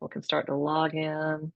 People can start to log in.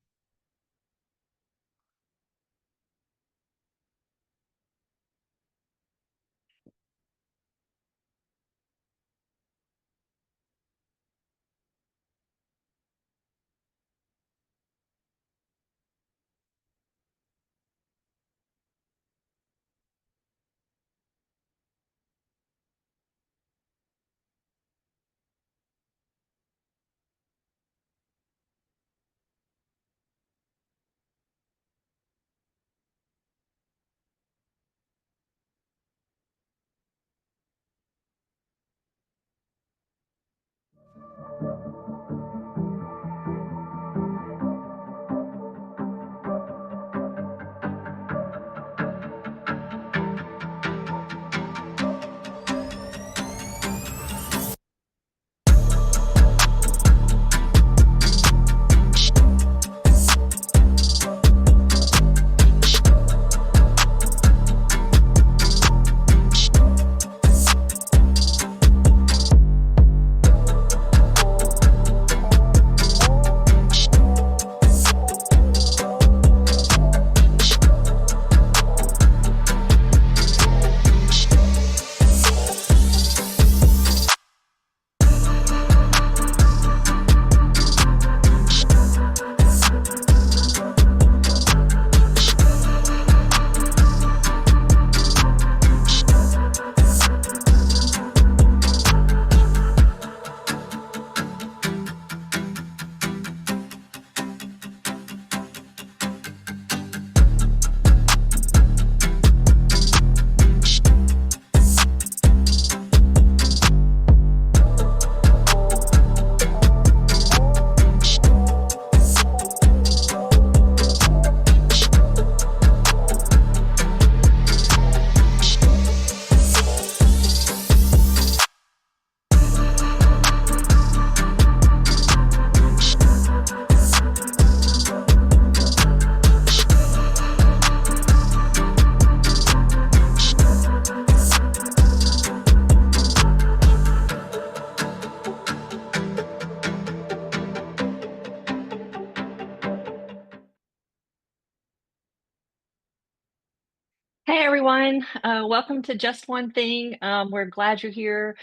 Hey everyone, welcome to Just One Thing. We're glad you're here.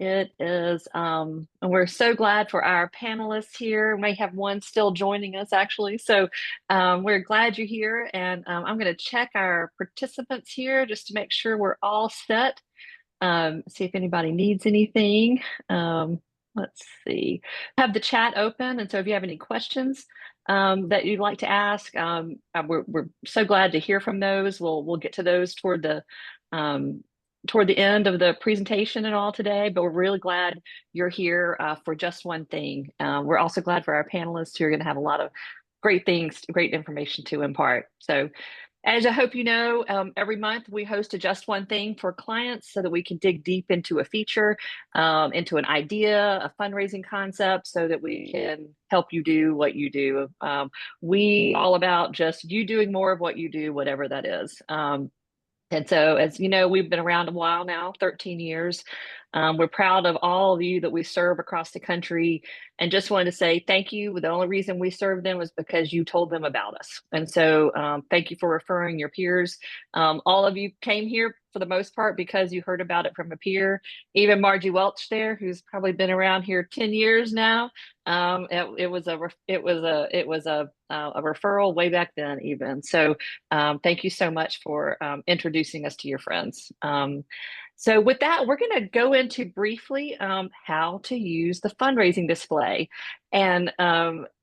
And we're so glad for our panelists here. We may have one still joining us actually. So we're glad you're here. And I'm going to check our participants here just to make sure we're all set. See if anybody needs anything. Let's see. Have the chat open, and so if you have any questions that you'd like to ask, we're so glad to hear from those. We'll get to those toward the end of the presentation and all today. But we're really glad you're here for Just One Thing. We're also glad for our panelists who are going to have a lot of great things, great information to impart. So. As I hope you know, every month we host a Just One Thing for clients so that we can dig deep into a feature, into an idea, a fundraising concept, so that we can help you do what you do. We all about just you doing more of what you do, whatever that is. And so, as you know, we've been around a while now, 13 years. We're proud of all of you that we serve across the country and just wanted to say thank you. The only reason we serve them was because you told them about us. And so thank you for referring your peers. All of you came here for the most part because you heard about it from a peer. Even Margie Welch there, who's probably been around here 10 years now. It was a referral way back then even. So thank you so much for introducing us to your friends. So with that, we're going to go into briefly how to use the fundraising display. And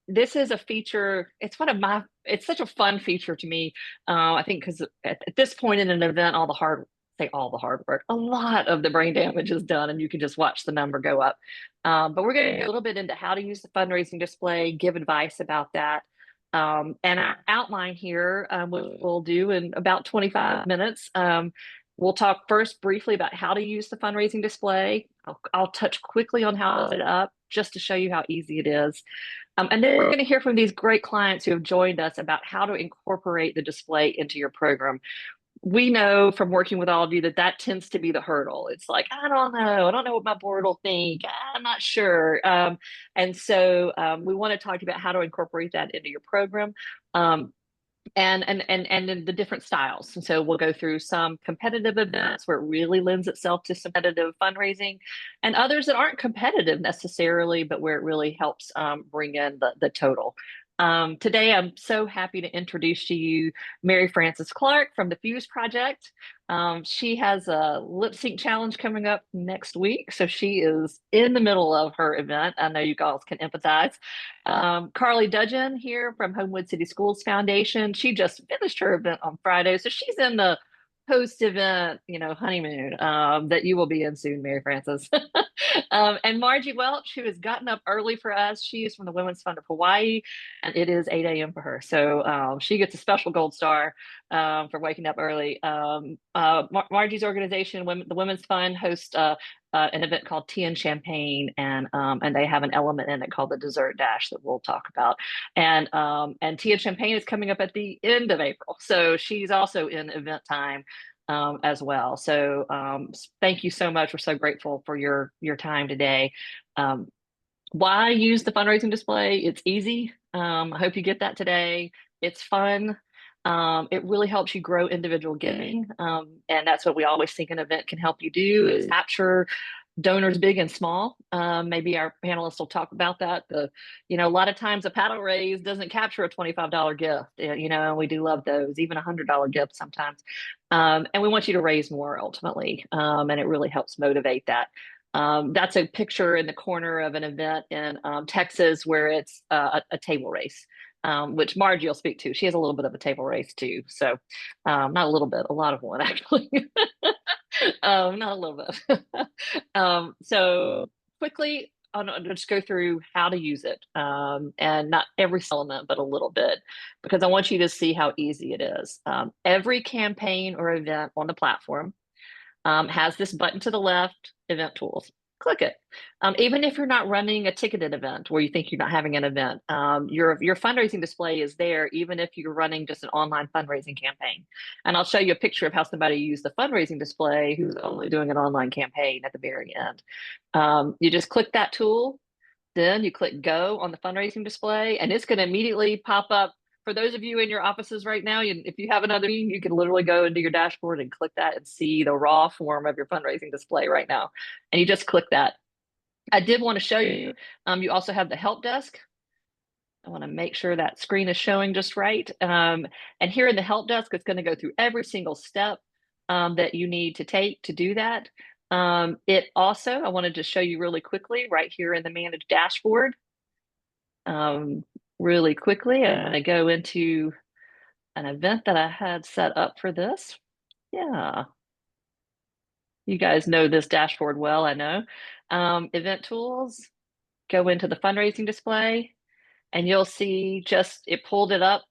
this is a feature, it's such a fun feature to me. I think because at this point in an event, all the hard work, a lot of the brain damage is done and you can just watch the number go up. But we're going to go a little bit into how to use the fundraising display, give advice about that. And our outline here, we'll do in about 25 minutes. We'll talk first briefly about how to use the fundraising display. I'll touch quickly on how to set it up just to show you how easy it is. And then we're going to hear from these great clients who have joined us about how to incorporate the display into your program. we know from working with all of you that that tends to be the hurdle. It's like, I don't know. I don't know what my board will think. I'm not sure. And so we want to talk about how to incorporate that into your program. Um, and in the different styles. And so we'll go through some competitive events where it really lends itself to some competitive fundraising, and others that aren't competitive necessarily, but where it really helps bring in the total. Today, I'm so happy to introduce to you Mary Frances Clark from the Fuse Project. She has a lip sync challenge coming up next week, so she is in the middle of her event. I know you guys can empathize. Carly Dudgeon here from Homewood City Schools Foundation. She just finished her event on Friday, so she's in the post-event, honeymoon that you will be in soon, Mary Frances. And Margie Welch, who has gotten up early for us. She is from the Women's Fund of Hawaii, and it is 8 a.m. for her. So she gets a special gold star for waking up early. Margie's organization, the Women's Fund, hosts an event called Tea and Champagne, and they have an element in it called the Dessert Dash that we'll talk about. And Tea and Champagne is coming up at the end of April, so she's also in event time as well. So thank you so much. We're so grateful for your time today. Why use the fundraising display? It's easy. I hope you get that today. It's fun. It really helps you grow individual giving. And that's what we always think an event can help you do, is capture donors big and small. Maybe our panelists will talk about that. A lot of times a paddle raise doesn't capture a $25 gift. And we do love those, even $100 gifts sometimes. And we want you to raise more ultimately. And it really helps motivate that. That's a picture in the corner of an event in Texas where it's a table race, which Margie will speak to. She has a little bit of a table race too. So not a little bit, a lot of one actually. Not a little bit. So quickly, I'll just go through how to use it, and not every element, but a little bit, because I want you to see how easy it is. Every campaign or event on the platform has this button to the left, Event Tools. Click it. Even if you're not running a ticketed event where you think you're not having an event, your fundraising display is there, even if you're running just an online fundraising campaign. And I'll show you a picture of how somebody used the fundraising display who's only doing an online campaign at the very end. You just click that tool, then you click Go on the fundraising display, and it's going to immediately pop up. For those of you in your offices right now, if you have another meeting, you can literally go into your dashboard and click that and see the raw form of your fundraising display right now. And you just click that. I did want to show you, you also have the help desk. I want to make sure that screen is showing just right. And here in the help desk, it's going to go through every single step that you need to take to do that. It also, I wanted to show you really quickly right here in the manage dashboard. Really quickly, I'm going to go into an event that I had set up for this. Yeah. You guys know this dashboard well, I know. Event tools, go into the fundraising display, and you'll see just it pulled it up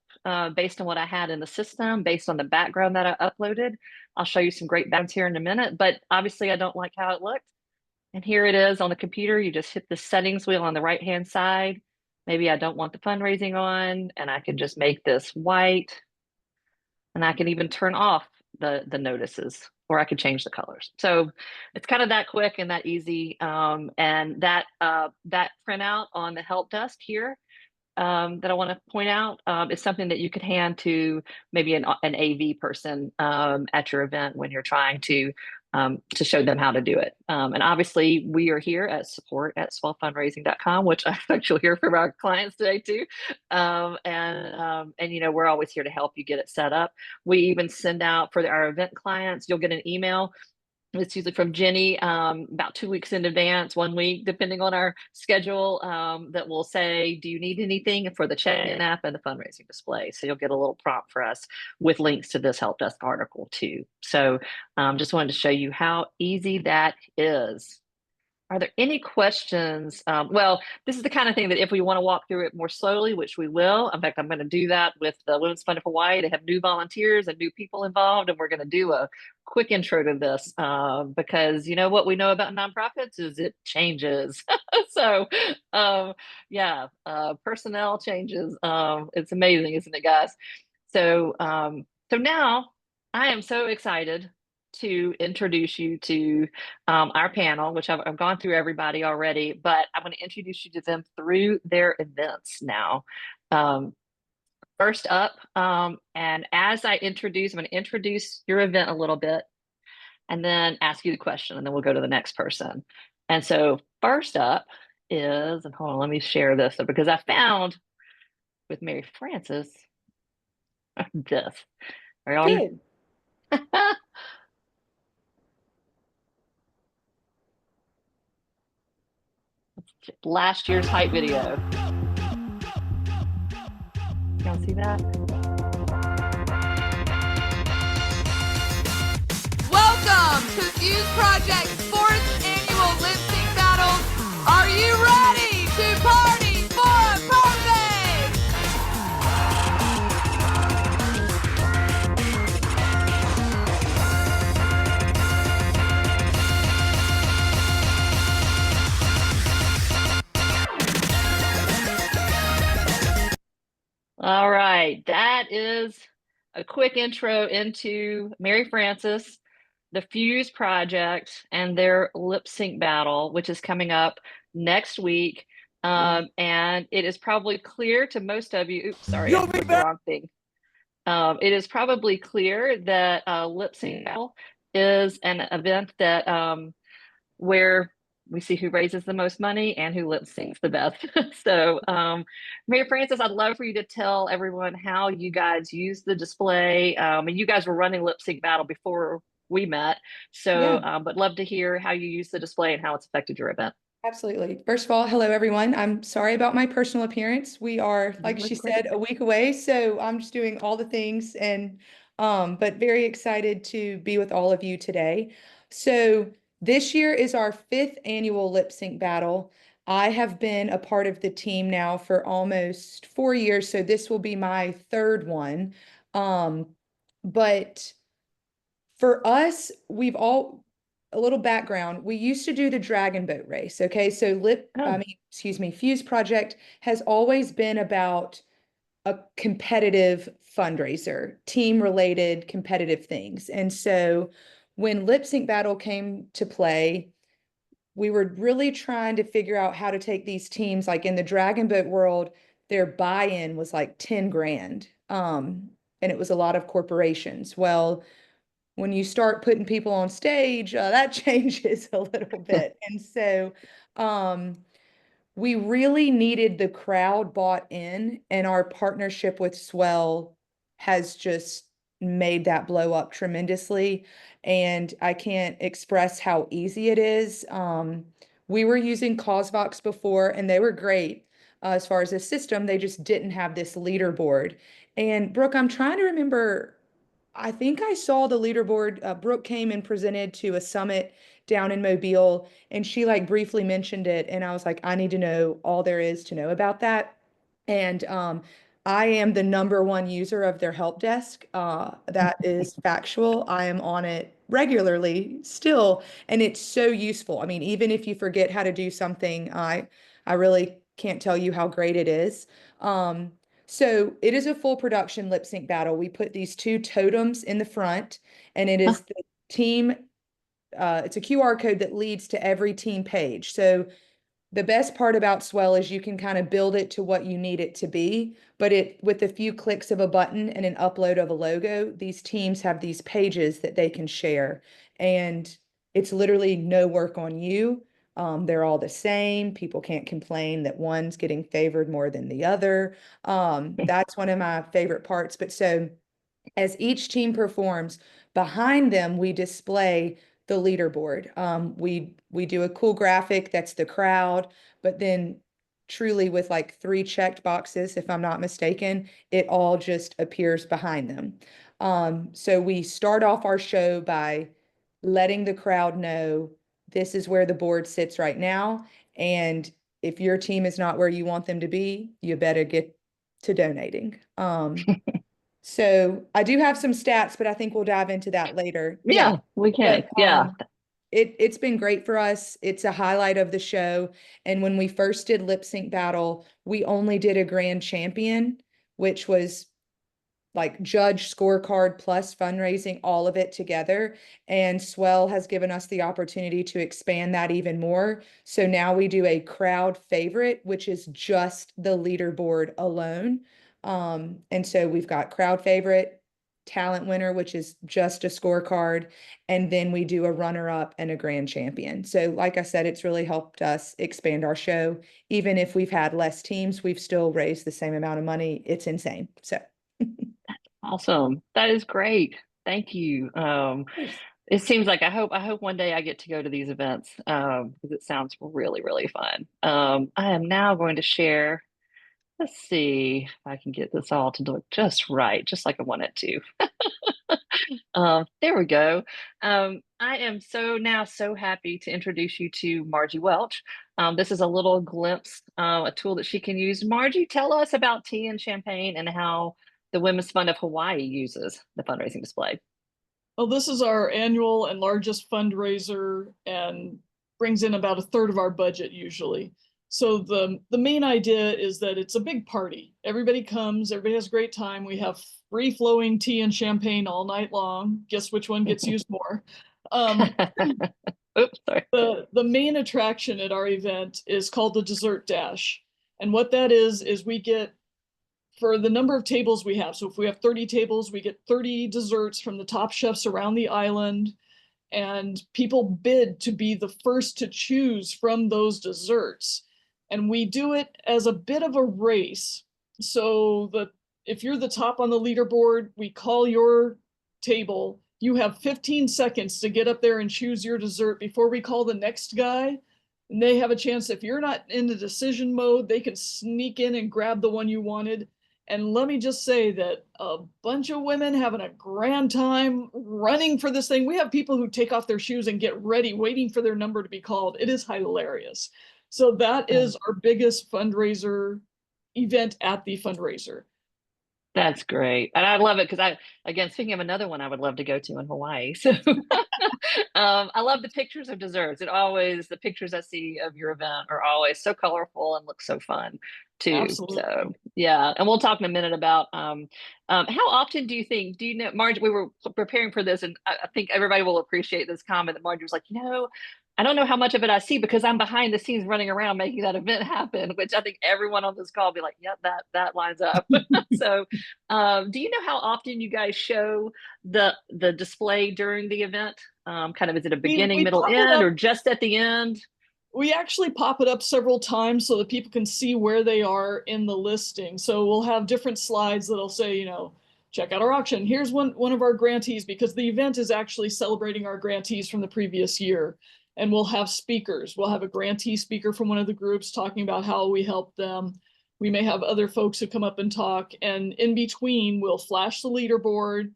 based on what I had in the system, based on the background that I uploaded. I'll show you some great backgrounds here in a minute, but obviously I don't like how it looked. And here it is on the computer. You just hit the settings wheel on the right-hand side. Maybe I don't want the fundraising on, and I can just make this white. And I can even turn off the notices, or I could change the colors. So it's kind of that quick and that easy. And that printout on the help desk here that I want to point out is something that you could hand to maybe an AV person at your event when you're trying to show them how to do it. And obviously, we are here at support@swellfundraising.com, which I actually hear from our clients today too. And we're always here to help you get it set up. We even send out for our event clients, you'll get an email. It's usually from Jenny about 2 weeks in advance, 1 week, depending on our schedule, that will say, do you need anything for the check-in app and the fundraising display? So you'll get a little prompt for us with links to this help desk article too. So just wanted to show you how easy that is. Are there any questions? Well, this is the kind of thing that if we want to walk through it more slowly, which we will, in fact, I'm going to do that with the Women's Fund of Hawaii. They have new volunteers and new people involved, and we're going to do a quick intro to this because what we know about nonprofits is it changes. So personnel changes. It's amazing, isn't it, guys? So now I am so excited to introduce you to our panel, which I've gone through everybody already, but I'm going to introduce you to them through their events now. Um, First up, and as I'm going to introduce your event a little bit and then ask you the question, and then we'll go to the next person. And so, first up is, and hold on, let me share this because I found with Mary Frances this. Are y'all? Good. Last year's hype video. Y'all see that? Welcome to Fuse Project's 4th annual lip sync battle. Are you ready to party for a birthday? All right, that is a quick intro into Mary Frances, the Fuse Project, and their lip sync battle, which is coming up next week. And it is probably clear to most of you. Oops, sorry, I You'll be clicked the back. wrong thing. It is probably clear that lip sync battle is an event that where we see who raises the most money and who lip syncs the best. So, Mary Frances, I'd love for you to tell everyone how you guys use the display. And you guys were running lip sync battle before we met. So, Yeah, but love to hear how you use the display and how it's affected your event. absolutely. First of all, hello everyone. I'm sorry about my personal appearance. We are, You like she look great. said, a week away, so I'm just doing all the things and but very excited to be with all of you today. So this year is our 5th annual lip sync battle. I have been a part of the team now for almost 4 years, so this will be my third one. Um, but for us, we've all a little background. We used to do the dragon boat race. Okay. So Oh, excuse me, Fuse Project has always been about a competitive fundraiser, team related competitive things. And so when Lip Sync Battle came to play, we were really trying to figure out how to take these teams, like in the dragon boat world, their buy-in was like 10 grand. And it was a lot of corporations. Well, when you start putting people on stage, that changes a little bit. And so um, we really needed the crowd bought in, and our partnership with Swell has just made that blow up tremendously. And I can't express how easy it is. We were using CauseVox before, and they were great as far as a system. They just didn't have this leaderboard. And Brooke, I'm trying to remember, I think I saw the leaderboard. Brooke came and presented to a summit down in Mobile, and she like briefly mentioned it. And I was like, I need to know all there is to know about that. And I am the #1 user of their help desk. That is factual. I am on it regularly still, and it's so useful. I mean, even if you forget how to do something, I really can't tell you how great it is. Um, so it is a full production lip sync battle. We put these two totems in the front, and it is the team. It's a QR code that leads to every team page. So the best part about Swell is you can kind of build it to what you need it to be, but it with a few clicks of a button and an upload of a logo, these teams have these pages that they can share. And it's literally no work on you. They're all the same. People can't complain that one's getting favored more than the other. That's one of my favorite parts. But so as each team performs, behind them we display the leaderboard. We do a cool graphic that's the crowd, but then truly with like 3 checked boxes, if I'm not mistaken, it all just appears behind them. So we start off our show by letting the crowd know this is where the board sits right now, and if your team is not where you want them to be, you better get to donating. So I do have some stats, but I think we'll dive into that later. Yeah. yeah, we But can. Yeah. it's been great for us. It's a highlight of the show. And when we first did Lip Sync Battle, we only did a grand champion, which was like judge scorecard plus fundraising, all of it together. And Swell has given us the opportunity to expand that even more. So now we do a crowd favorite, which is just the leaderboard alone. And so we've got crowd favorite, talent winner, which is just a scorecard, and then we do a runner up and a grand champion. So like I said, it's really helped us expand our show. Even if we've had less teams, we've still raised the same amount of money. It's insane. So Awesome. That is great. Thank you. It seems like I hope one day I get to go to these events because it sounds really, really fun. I am now going to share. Let's see if I can get this all to look just right, just like I want it to. There we go. I am so happy to introduce you to Margie Welch. This is a little glimpse, a tool that she can use. Margie, tell us about Tea and Champagne and how the Women's Fund of Hawaii uses the fundraising display. Well, this is our annual and largest fundraiser and brings in about a third of our budget usually. So the main idea is that it's a big party. Everybody comes, everybody has a great time. We have free flowing tea and champagne all night long. Guess which one gets used more? Oops, sorry. The main attraction at our event is called the Dessert Dash. And what that is we get, for the number of tables we have, so if we have 30 tables, we get 30 desserts from the top chefs around the island, and people bid to be the first to choose from those desserts. And we do it as a bit of a race. So if you're the top on the leaderboard, we call your table. You have 15 seconds to get up there and choose your dessert before we call the next guy. And they have a chance, if you're not in the decision mode, they can sneak in and grab the one you wanted. And let me just say that a bunch of women having a grand time running for this thing. We have people who take off their shoes and get ready, waiting for their number to be called. It is hilarious. So that is our biggest fundraiser event at the fundraiser. That's great. And I love it because again, speaking of another one I would love to go to in Hawaii. So I love the pictures of desserts. The pictures I see of your event are always so colorful and look so fun too. Absolutely. So yeah. And we'll talk in a minute about how often do you know, Margie, we were preparing for this and I think everybody will appreciate this comment that Margie was like, I don't know how much of it I see because I'm behind the scenes running around making that event happen, which I think everyone on this call will be like, yep, that lines up. So do you know how often you guys show the display during the event? Kind of, is it a beginning, middle, end, or just at the end? We actually pop it up several times so that people can see where they are in the listing. So we'll have different slides that'll say, check out our auction. Here's one of our grantees, because the event is actually celebrating our grantees from the previous year. And we'll have speakers. We'll have a grantee speaker from one of the groups talking about how we help them. We may have other folks who come up and talk. And in between, we'll flash the leaderboard.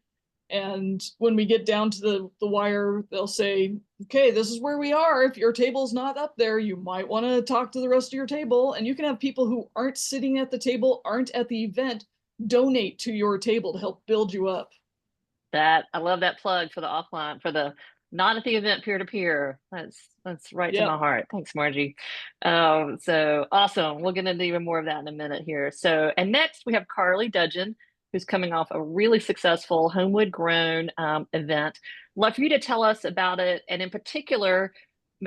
And when we get down to the wire, they'll say, okay, this is where we are. If your table's not up there, you might want to talk to the rest of your table. And you can have people who aren't sitting at the table, aren't at the event, donate to your table to help build you up. I love that plug for the offline, for the not at the event peer-to-peer. That's right to my heart. Thanks, Margie. So awesome. We'll get into even more of that in a minute here. So, and next we have Carly Dudgeon, who's coming off a really successful Homewood Grown event. Love for you to tell us about it. And in particular,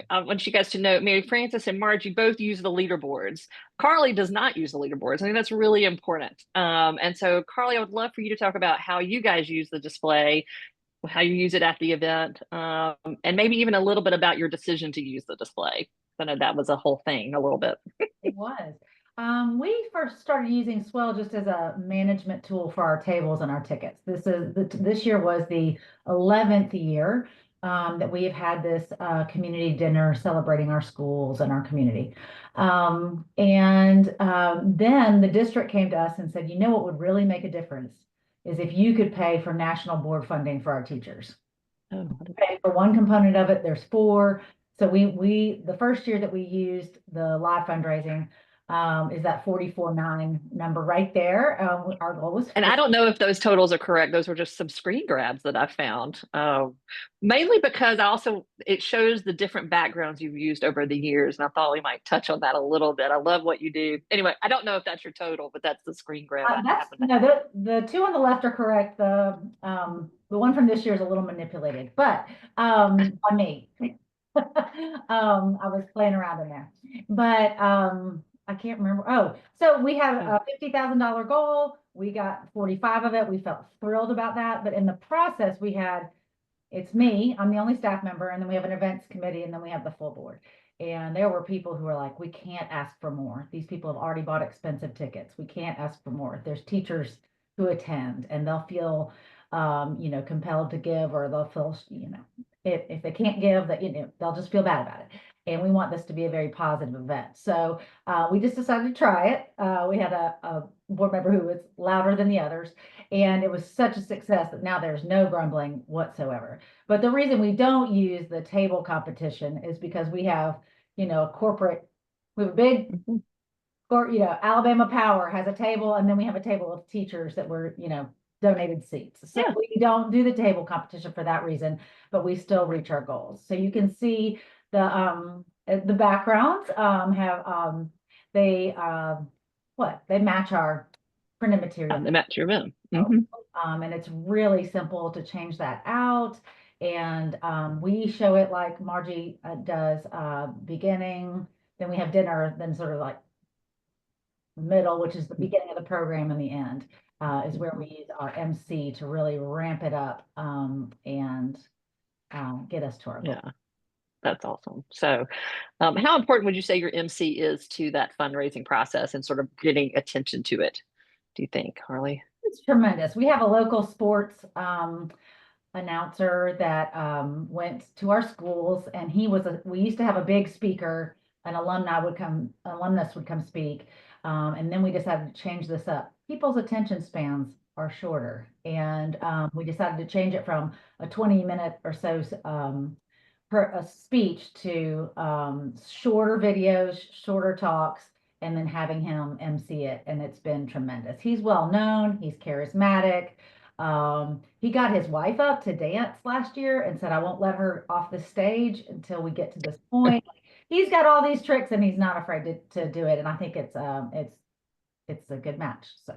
I want you guys to know, Mary Frances and Margie both use the leaderboards. Carly does not use the leaderboards. I think that's really important. And so Carly, I would love for you to talk about how you guys use the display, how you use it at the event, and maybe even a little bit about your decision to use the display. I know that was a whole thing a little bit. It was. We first started using Swell just as a management tool for our tables and our tickets. This year was the 11th year that we have had this community dinner celebrating our schools and our community. Then the district came to us and said, what would really make a difference is if you could pay for national board funding for our teachers. Pay for one component of it, there's 4. So we the first year that we used the live fundraising, is that 44.9 number right there. Our goal was And I don't know if those totals are correct. Those were just some screen grabs that I found, mainly because it shows the different backgrounds you've used over the years. And I thought we might touch on that a little bit. I love what you do. Anyway, I don't know if that's your total, but that's the screen grab I that's happen to no, have. the two on the left are correct. The one from this year is a little manipulated, but by me. I was playing around in there, but I can't remember. Oh, so we have a $50,000 goal. We got 45 of it. We felt thrilled about that, but in the process, it's me, I'm the only staff member, and then we have an events committee, and then we have the full board. And there were people who were like, we can't ask for more. These people have already bought expensive tickets. We can't ask for more. There's teachers who attend and they'll feel, compelled to give, or they'll feel, if they can't give, that, they'll just feel bad about it. And we want this to be a very positive event. So we just decided to try it. We had a board member who was louder than the others, and it was such a success that now there's no grumbling whatsoever. But the reason we don't use the table competition is because we have, we have a big, Mhm. or, Alabama Power has a table, and then we have a table of teachers that were, donated seats. So Yeah. we don't do the table competition for that reason, but we still reach our goals. So you can see the backgrounds have they they match our printed material. They match your room. Mm-hmm. And it's really simple to change that out. And we show it like Margie does, beginning, then we have dinner, then sort of like middle, which is the beginning of the program, and the end is where we use our MC to really ramp it up and get us to our goal. Yeah, that's awesome. So, how important would you say your MC is to that fundraising process and sort of getting attention to it? Do you think, Harley? It's tremendous. We have a local sports announcer that went to our schools, and we used to have a big speaker, an alumnus would come speak. And then we decided to change this up. People's attention spans are shorter, and we decided to change it from a 20-minute or so per a speech to shorter videos, shorter talks, and then having him MC it. And it's been tremendous. He's well known, he's charismatic. He got his wife up to dance last year and said, I won't let her off the stage until we get to this point. He's got all these tricks and he's not afraid to do it. And I think it's a good match. So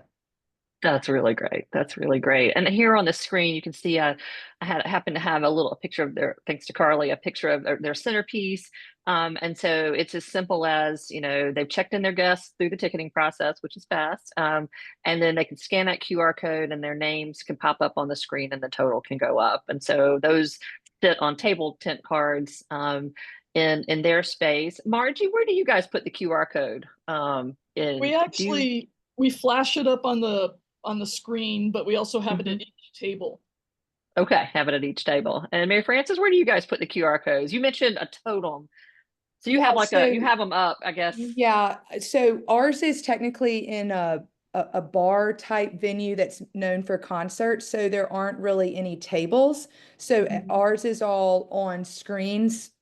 That's really great. That's really great. And here on the screen, you can see I happened to have a picture of thanks to Carly, a picture of their centerpiece. And so it's as simple as, they've checked in their guests through the ticketing process, which is fast. And then they can scan that QR code and their names can pop up on the screen and the total can go up. And so those sit on table tent cards in their space. Margie, where do you guys put the QR code? We flash it up on the screen, but we also have it at each table. Okay, have it at each table. And Mary Frances, where do you guys put the QR codes? You mentioned a totem. So you have you have them up, I guess. Yeah, so ours is technically in a bar type venue that's known for concerts, so there aren't really any tables. So ours is all on screens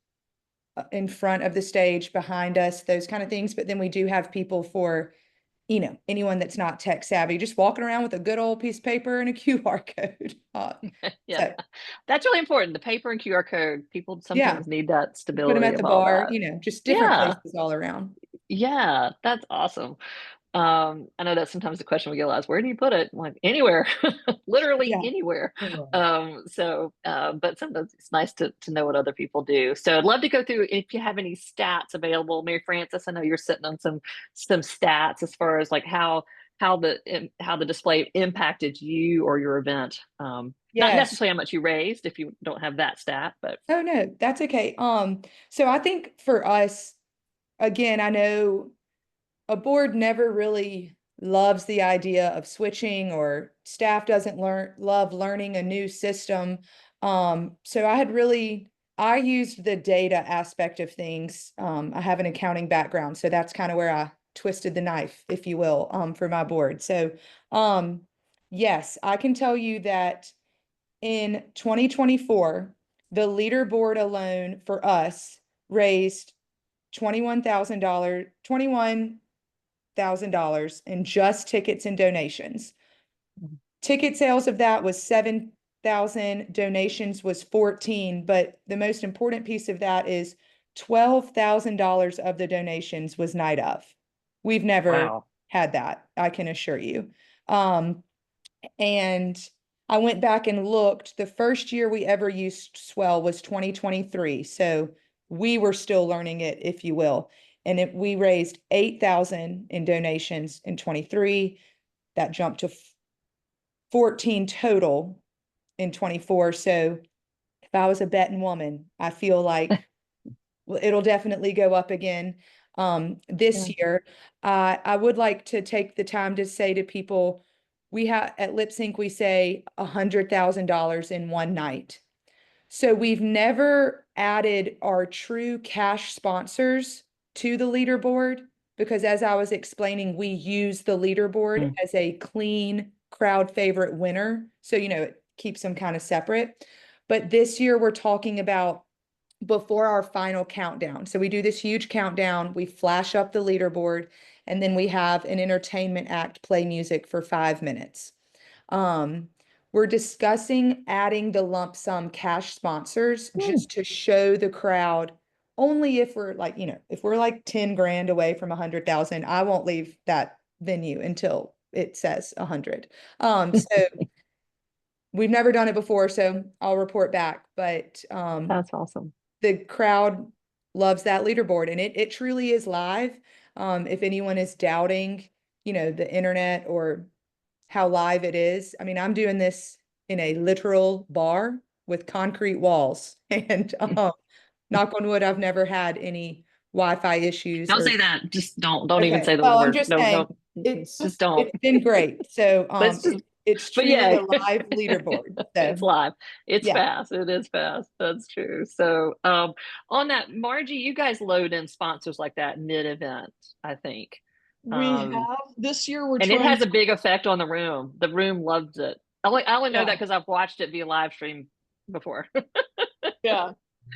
in front of the stage, behind us, those kind of things. But then we do have people for, anyone that's not tech savvy, just walking around with a good old piece of paper and a QR code. Yeah, that's really important. The paper and QR code, people sometimes need that stability. Put them at the bar, just different places all around. Yeah, that's awesome. I know that's sometimes the question we get a lot is, where do you put it? Like, anywhere, literally anywhere. But sometimes it's nice to know what other people do. So I'd love to go through if you have any stats available. Mary Frances, I know you're sitting on some stats as far as like how the display impacted you or your event. Not necessarily how much you raised if you don't have that stat, but. Oh, no, that's okay. So I think for us, again, I know a board never really loves the idea of switching, or staff doesn't love learning a new system. So I used the data aspect of things. I have an accounting background, so that's kind of where I twisted the knife, if you will, for my board. So, yes, I can tell you that in 2024, the leaderboard alone for us raised $21,000, $12,000 in just tickets and donations. Mhm. Ticket sales of that was 7,000, donations was 14, but the most important piece of that is $12,000 of the donations was night of. We've never Wow. had that, I can assure you. And I went back and looked, the first year we ever used Swell was 2023. So we were still learning it, if you will. And we raised 8,000 in donations in 23. That jumped to 14 total in 24. So if I was a betting woman, I feel like it'll definitely go up again this year. I would like to take the time to say to people, we have at Lip Sync, we say $100,000 in one night. So we've never added our true cash sponsors to the leaderboard because, as I was explaining, we use the leaderboard as a clean crowd favorite winner. So, it keeps them kind of separate. But this year we're talking about before our final countdown. So we do this huge countdown, we flash up the leaderboard, and then we have an entertainment act play music for 5 minutes. We're discussing adding the lump sum cash sponsors just to show the crowd, only if we're like, if we're like 10 grand away from 100,000, I won't leave that venue until it says 100. So we've never done it before, so I'll report back, but That's awesome. the crowd loves that leaderboard, and it truly is live. If anyone is doubting, the internet or how live it is, I mean, I'm doing this in a literal bar with concrete walls, and knock on wood, I've never had any Wi-Fi issues. Don't say that. Just don't even Okay. say those Well, I'm words. just No, saying, just don't. it's been great. So Let's just, it's but truly yeah, a live leaderboard. it's So live. It's yeah. fast. It is fast. That's true. So, on that, Margie, you guys load in sponsors like that mid-event, I think. We have this year. We're And it trying has a to, big effect on the room. The room loves it. I only know Yeah. that because I've watched it via live stream before. yeah.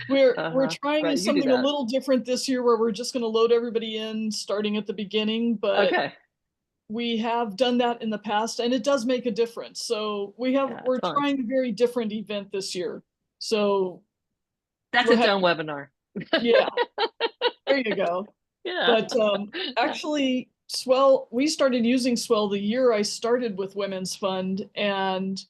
We're Uh-huh. trying Right, you do something a that. little different this year where we're just going to load everybody in starting at the beginning, but Okay. we have done that in the past and it does make a difference. So Yeah, we're it's fun. trying a very different event this year. So That's we're its own webinar. yeah, there you go. Yeah. But actually, Swell, we started using Swell the year I started with Women's Fund. And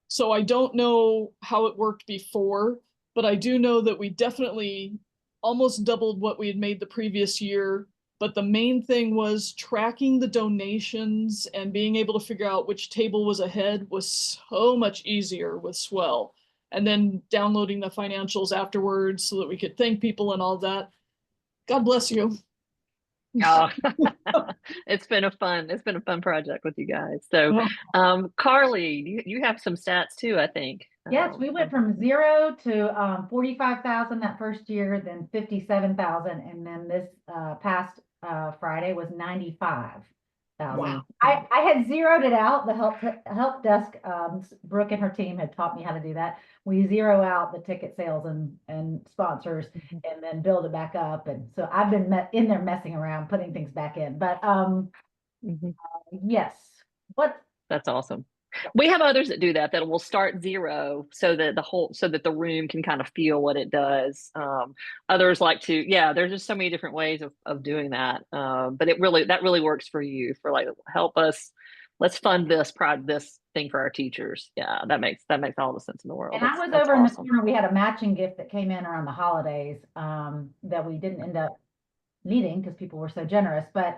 so I don't know how it worked before, but I do know that we definitely almost doubled what we had made the previous year. But the main thing was tracking the donations and being able to figure out which table was ahead was so much easier with Swell. And then downloading the financials afterwards so that we could thank people and all that. God bless you. Oh, it's been a fun project with you guys. So, Carly, you have some stats too, I think. Yes, we went from 0 to 45,000 that first year, then 57,000, and then this past Friday was 95,000. Wow. I had zeroed it out. The help desk, Brooke and her team had taught me how to do that. We zero out the ticket sales and sponsors, and then build it back up. And so I've been in there messing around, putting things back in. But yes, what? That's awesome. We have others that do that will start 0 so that the room can kind of feel what it does. Others like to, there's just so many different ways of doing that. But that really works for you for like, help us, let's fund this thing for our teachers. Yeah, that makes all the sense in the world. And I was over in the corner, we had a matching gift that came in around the holidays that we didn't end up needing because people were so generous. But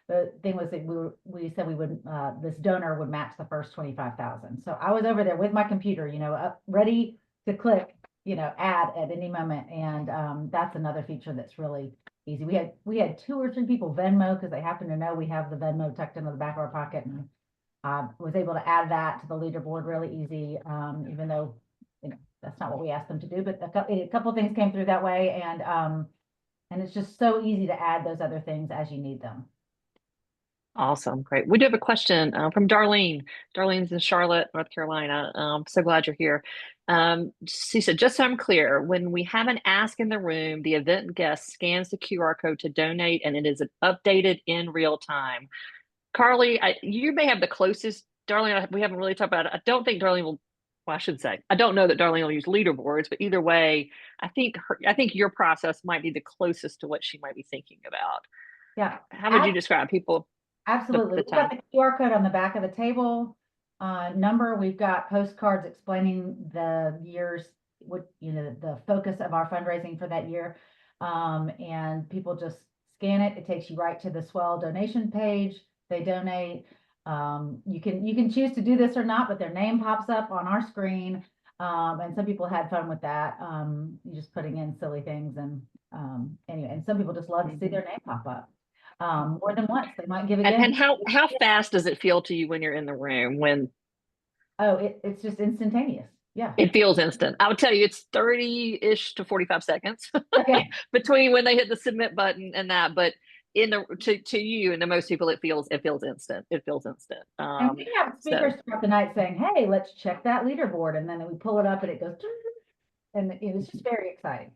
the thing was that we said we would this donor would match the first 25,000. So I was over there with my computer, up, ready to click, add at any moment. And that's another feature that's really easy. We had 2 or 3 people Venmo because they happen to know we have the Venmo tucked into the back of our pocket, and was able to add that to the leaderboard really easy, even though that's not what we asked them to do. But a couple of things came through that way, and it's just so easy to add those other things as you need them. Awesome. Great. We do have a question from Darlene. Darlene's in Charlotte, North Carolina. So glad you're here. She said, just so I'm clear, when we have an ask in the room, the event guest scans the QR code to donate and it is updated in real time. Carly, you may have the closest, Darlene, we haven't really talked about it. I don't think Darlene will, well, I should say, I don't know that Darlene will use leaderboards, but either way, I think your process might be the closest to what she might be thinking about. Yeah. How would you describe people? Absolutely. We've got the QR code on the back of the table. Number, we've got postcards explaining the year's, the focus of our fundraising for that year. And people just scan it. It takes you right to the Swell donation page. They donate. You can choose to do this or not, but their name pops up on our screen. And some people had fun with that. You just putting in silly things and anyway, and some people just love to see their name pop up. More than once. They might give again. And how fast does it feel to you when you're in the room? When it's just instantaneous. Yeah. it feels instant. I would tell you it's 30-ish to 45 seconds Okay. between when they hit the submit button and that. But to you and to most people, it feels instant. It feels instant. And we have speakers throughout the night saying, "Hey, let's check that leaderboard," and then we pull it up and it goes, and it's just very exciting.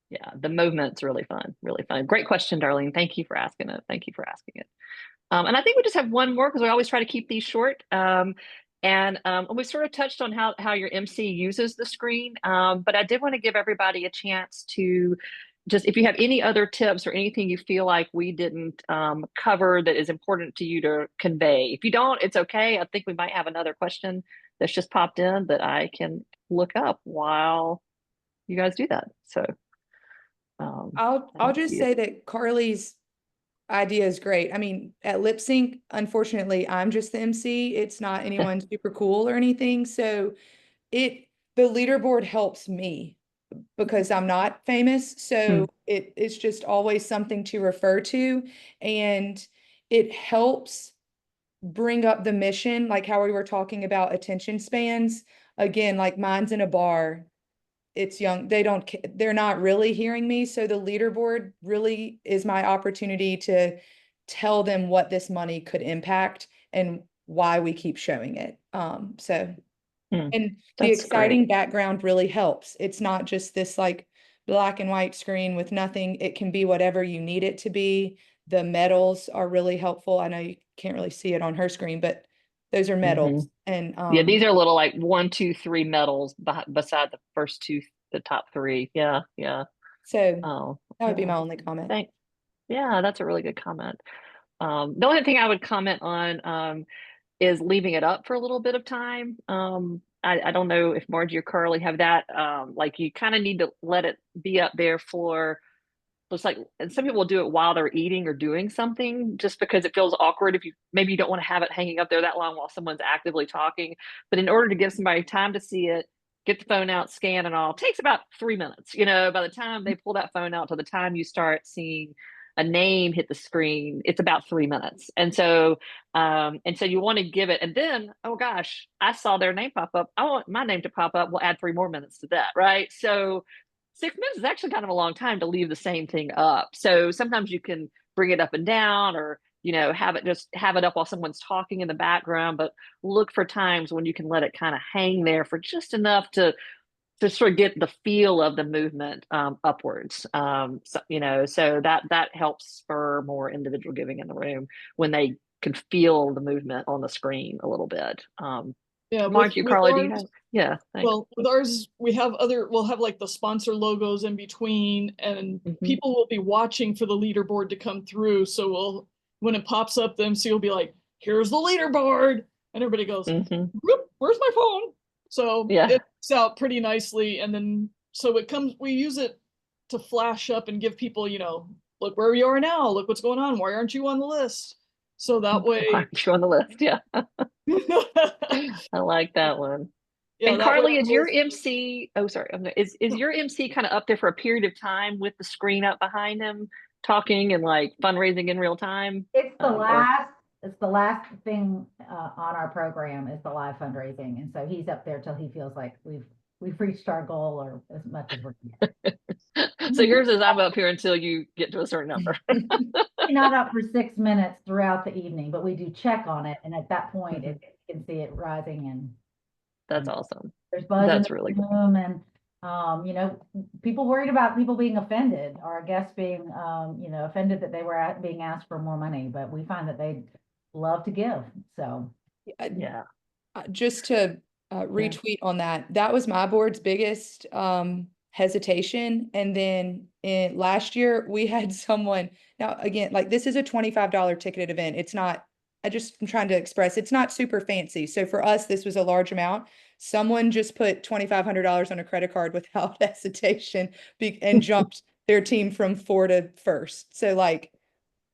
Yeah, the movement's really fun, really fun. Great question, Darlene. Thank you for asking it. Thank you for asking it. And I think we just have one more because we always try to keep these short. And we sort of touched on how your MC uses the screen, but I did want to give everybody a chance to just, if you have any other tips or anything you feel like we didn't cover that is important to you to convey. If you don't, it's okay. I think we might have another question that's just popped in that I can look up while you guys do that. So. I'll just say that Carly's idea is great. I mean, at Lip Sync, unfortunately, I'm just the MC. It's not anyone super cool or anything. So the leaderboard helps me because I'm not famous. So it's just always something to refer to. And it helps bring up the mission, like how we were talking about attention spans. Again, like mine's in a bar. It's young. They're not really hearing me. So the leaderboard really is my opportunity to tell them what this money could impact and why we keep showing it. And the exciting background really helps. It's not just this like black and white screen with nothing. It can be whatever you need it to be. The medals are really helpful. I know you can't really see it on her screen, but those are medals. And yeah, these are little like 1, 2, 3 medals beside the first two, the top 3. Yeah. So that would be my only comment. Thanks. Yeah, that's a really good comment. The only thing I would comment on is leaving it up for a little bit of time. I don't know if Margie or Carly have that. Like you kind of need to let it be up there for. Looks like, and some people will do it while they're eating or doing something just because it feels awkward if you don't want to have it hanging up there that long while someone's actively talking. But in order to give somebody time to see it, get the phone out, scan and all, it takes about 3 minutes. By the time they pull that phone out to the time you start seeing a name hit the screen, it's about 3 minutes. And so you want to give it, and then, oh gosh, I saw their name pop up. I want my name to pop up. We'll add 3 more minutes to that, right? So 6 minutes is actually kind of a long time to leave the same thing up. So sometimes you can bring it up and down or, have it up while someone's talking in the background, but look for times when you can let it kind of hang there for just enough to sort of get the feel of the movement upwards. So that helps spur more individual giving in the room when they can feel the movement on the screen a little bit. Yeah, Margie, Carla, do you have? Yeah. Thanks. Well, with ours, we'll have like the sponsor logos in between, and people will be watching for the leaderboard to come through. So when it pops up, the MC will be like, "Here's the leaderboard," and everybody goes, "Where's my phone?" So it works out pretty nicely, and then we use it to flash up and give people, look where you are now, look what's going on. Why aren't you on the list? So that way, you're on the list. Yeah. I like that one. Yeah, and Carly, is your MC? Oh, sorry. Is your MC kind of up there for a period of time with the screen up behind him, talking and like fundraising in real time? It's the last. It's the last thing on our program is the live fundraising, and so he's up there till he feels like we've reached our goal or as much as we're here. So yours is I'm up here until you get to a certain number. Not up for 6 minutes throughout the evening, but we do check on it, and at that point, you can see it rising, That's and awesome. there's buzz in That's the really good. room, and people worried about people being offended, or guests being offended that they were being asked for more money, but we find that they love to give. So Yeah. Just to retweet on that, that was my board's biggest hesitation. And then last year we had someone, now again, like this is a $25 ticketed event. It's not, I'm trying to express, it's not super fancy. So for us, this was a large amount. Someone just put $2,500 on a credit card without hesitation and jumped their team from 4 to first. So like,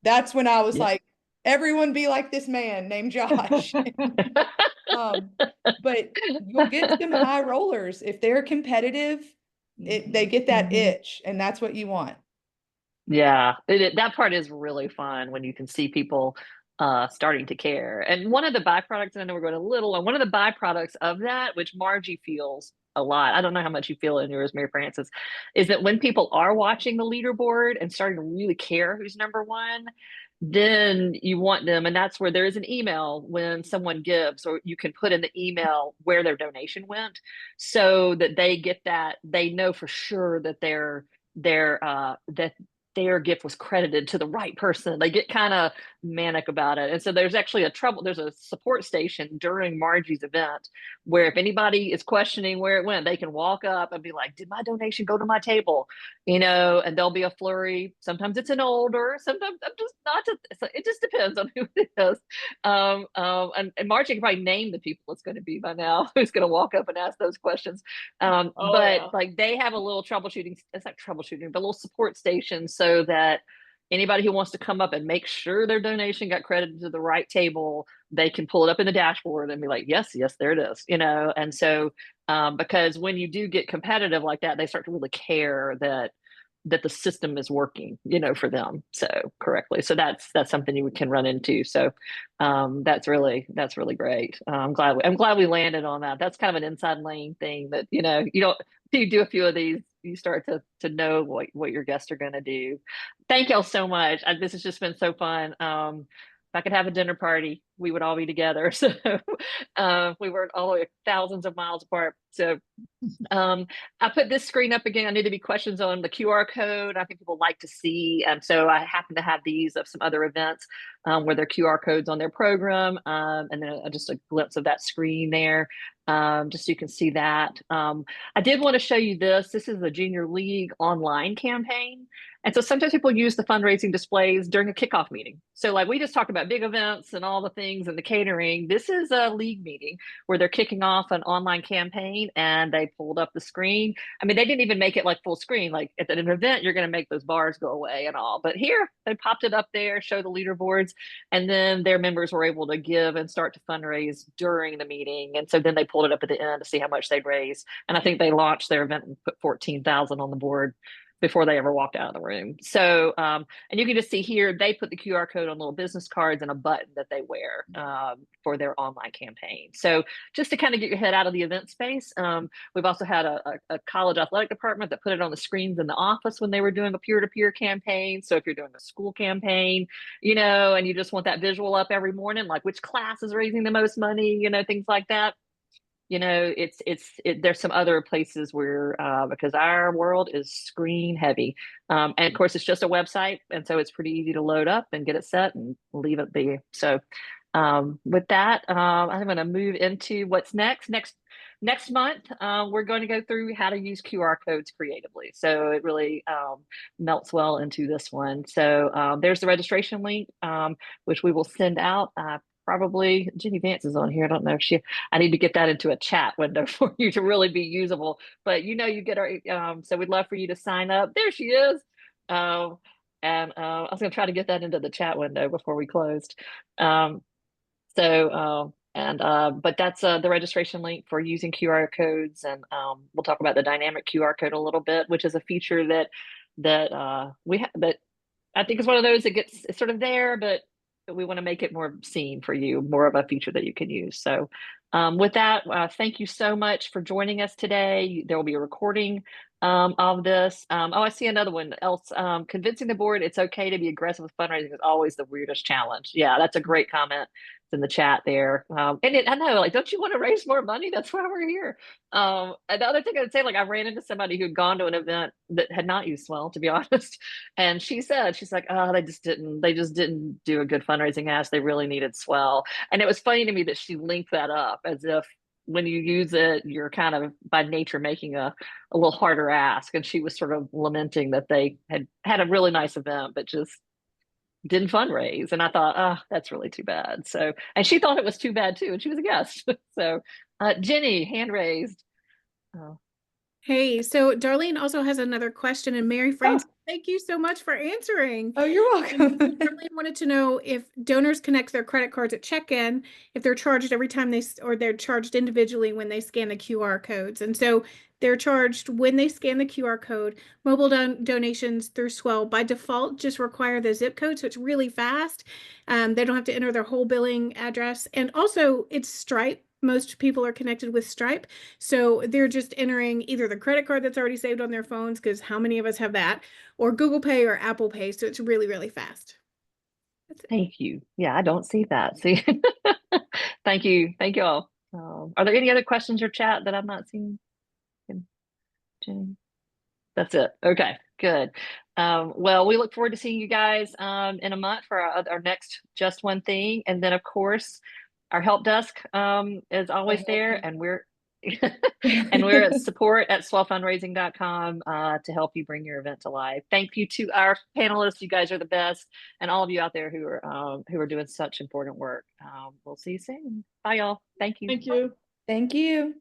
that's when I was Yeah. like, everyone be like this man named Josh. But you'll get some high rollers. If they're competitive, they get that itch, and that's what you want. Yeah, that part is really fun when you can see people starting to care. And one of the byproducts, and I know we're going a little, and one of the byproducts of that, which Margie feels a lot, I don't know how much you feel in yours, Mary Frances, is that when people are watching the leaderboard and starting to really care who's number one, then you want them, and that's where there is an email when someone gives, or you can put in the email where their donation went, so that they get that, they know for sure that that their gift was credited to the right person. They get kind of manic about it. And so there's actually there's a support station during Margie's event where if anybody is questioning where it went, they can walk up and be like, did my donation go to my table? And there'll be a flurry. Sometimes it's an older, sometimes I'm just not to, so it just depends on who it is. And Margie can probably name the people it's going to be by now who's going to walk up and ask those questions. But like they have a little troubleshooting, it's not troubleshooting, but a little support station so that anybody who wants to come up and make sure their donation got credited to the right table, they can pull it up in the dashboard and be like, yes, there it is, And so, because when you do get competitive like that, they start to really care that the system is working, for them so correctly. So that's something you can run into. So that's really great. I'm glad we landed on that. That's kind of an inside lane thing that you don't, you do a few of these, you start to know what your guests are going to do. Thank y'all so much. This has just been so fun. If I could have a dinner party, we would all be together. So we were all the way thousands of miles apart. So I put this screen up again. I need to be questions on the QR code. I think people like to see. So I happen to have these of some other events where there are QR codes on their program. And then just a glimpse of that screen there, just so you can see that. I did want to show you this. This is the Junior League online campaign. And so sometimes people use the fundraising displays during a kickoff meeting. So like we just talked about big events and all the things and the catering. This is a league meeting where they're kicking off an online campaign and they pulled up the screen. I mean, they didn't even make it like full screen. Like at an event, you're going to make those bars go away and all. But here they popped it up there, show the leaderboards, and then their members were able to give and start to fundraise during the meeting. And so then they pulled it up at the end to see how much they'd raise. And I think they launched their event and put 14,000 on the board before they ever walked out of the room. So, and you can just see here, they put the QR code on little business cards and a button that they wear for their online campaign. So just to kind of get your head out of the event space, we've also had a college athletic department that put it on the screens in the office when they were doing a peer-to-peer campaign. So if you're doing a school campaign, and you just want that visual up every morning, like which class is raising the most money, things like that. There's some other places where because our world is screen heavy, and of course it's just a website, and so it's pretty easy to load up and get it set and leave it be. So with that, I'm going to move into what's next month. We're going to go through how to use QR codes creatively, so it really melts well into this one. So there's the registration link, which we will send out. Probably Jenny Vance is on here. I don't know if I need to get that into a chat window for you to really be usable, but you get our, so we'd love for you to sign up. There she is. And I was going to try to get that into the chat window before we closed. But that's the registration link for using QR codes. And we'll talk about the dynamic QR code a little bit, which is a feature that we have, that I think is one of those that it's sort of there, but we want to make it more seen for you, more of a feature that you can use. So with that, thank you so much for joining us today. There will be a recording of this. Oh, I see another one else. Convincing the board it's okay to be aggressive with fundraising is always the weirdest challenge. Yeah, that's a great comment. It's in the chat there. I know, like, don't you want to raise more money? That's why we're here. And the other thing I would say, like, I ran into somebody who'd gone to an event that had not used Swell, to be honest. And she's like, oh, they just didn't do a good fundraising ask. They really needed Swell. And it was funny to me that she linked that up as if when you use it, you're kind of by nature making a little harder ask. And she was sort of lamenting that they had a really nice event, but just didn't fundraise. And I thought, oh, that's really too bad. So, and she thought it was too bad too. And she was a guest. So, Jenny, hand raised. Oh. Hey, so Darlene also has another question, and Mary Frances, thank you so much for answering. Oh, you're welcome. Darlene wanted to know if donors connect their credit cards at check-in, if they're charged every time or they're charged individually when they scan the QR codes. And so they're charged when they scan the QR code. Mobile donations through Swell by default just require the zip code, so it's really fast. They don't have to enter their whole billing address. And also it's Stripe. Most people are connected with Stripe. So they're just entering either the credit card that's already saved on their phones, because how many of us have that, or Google Pay or Apple Pay. So it's really, really fast. Thank you. Yeah, I don't see that. See, thank you. Thank you all. Are there any other questions or chat that I'm not seeing? Jenny? That's it. Okay, good. Well, we look forward to seeing you guys in a month for our next Just One Thing. And then, of course, our help desk is always there, and we're at support@swellfundraising.com to help you bring your event to life. Thank you to our panelists. You guys are the best, and all of you out there who are doing such important work. We'll see you soon. Bye, y'all. Thank you. Thank you. Thank you.